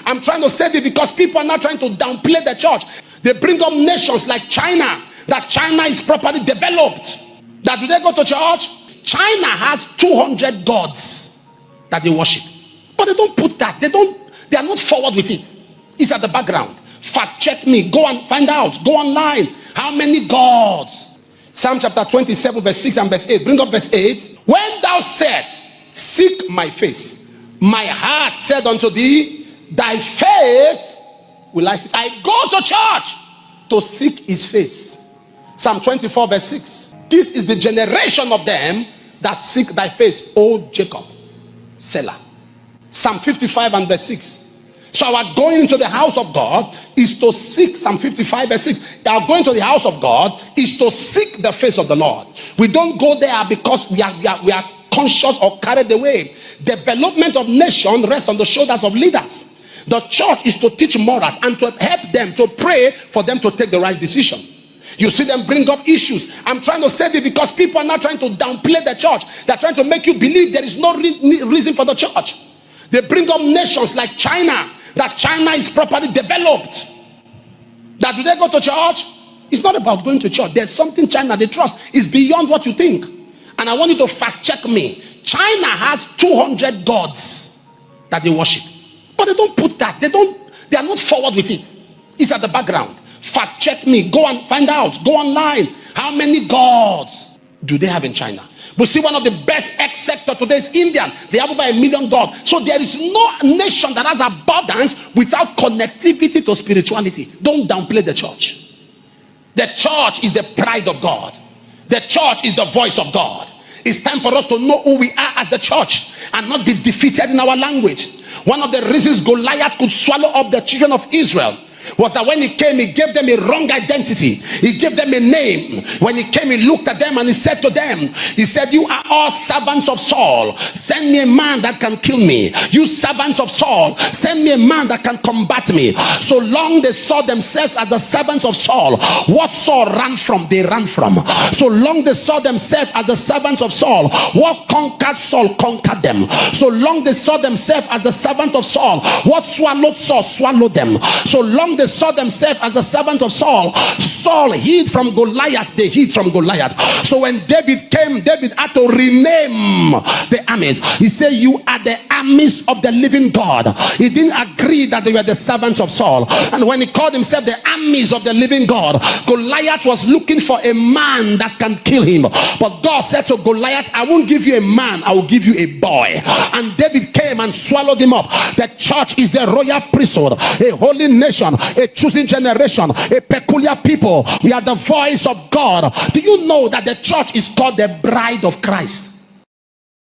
I'm trying to say this because people are not trying to downplay the church. They bring up nations like China, that China is properly developed. That do they go to church? China has 200 gods that they worship, but they don't put that. They are not forward with it. It's at the background. Fact check me. Go and find out. Go online. How many gods? Psalm chapter 27 verse 6 and verse 8. Bring up verse 8. When thou saidst, seek my face, my heart said unto thee, thy face will I seek. I go to church to seek his face. Psalm 24 verse 6. This is the generation of them that seek thy face, O Jacob. Selah. Psalm 55 and verse 6. So our going into the house of God is to seek, Psalm 55 verse 6. Our going to the house of God is to seek the face of the Lord. We don't go there because we are conscious or carried away. Development of nation rests on the shoulders of leaders. The church is to teach morals and to help them, to pray for them to take the right decision. You see them bring up issues. I'm trying to say this because people are not trying to downplay the church. They're trying to make you believe there is no reason for the church. They bring up nations like China, that China is properly developed. That do they go to church? It's not about going to church. There's something China they trust. It's beyond what you think. And I want you to fact check me. China has 200 gods that they worship, but they don't put that. They are not forward with it. It's at the background. Fact check me. Go and find out. Go online. How many gods do they have in China? We see one of the best X sector today is India. They have over 1 million gods. So there is no nation that has abundance without connectivity to spirituality. Don't downplay the church. The church is the pride of God. The church is the voice of God. It's time for us to know who we are as the church and not be defeated in our language. One of the reasons Goliath could swallow up the children of Israel was that when he came, he gave them a wrong identity. He gave them a name. When he came, he looked at them and he said to them, he said, you are all servants of Saul. Send me a man that can kill me. You servants of Saul, send me a man that can combat me. So long they saw themselves as the servants of Saul, what Saul ran from, they ran from. So long they saw themselves as the servants of Saul, what conquered Saul conquered them. So long they saw themselves as the servant of Saul, what swallowed Saul swallowed them. So long they saw themselves as the servant of Saul, Saul hid from Goliath, they hid from Goliath. So when David came, David had to rename the armies. He said, you are the armies of the living God. He didn't agree that they were the servants of Saul. And when he called himself the armies of the living God, Goliath was looking for a man that can kill him. But God said to Goliath, I won't give you a man, I will give you a boy. And David came and swallowed him up. The church is the royal priesthood, a holy nation, a choosing generation, a peculiar people. We are the voice of God. Do you know that the church is called the bride of Christ?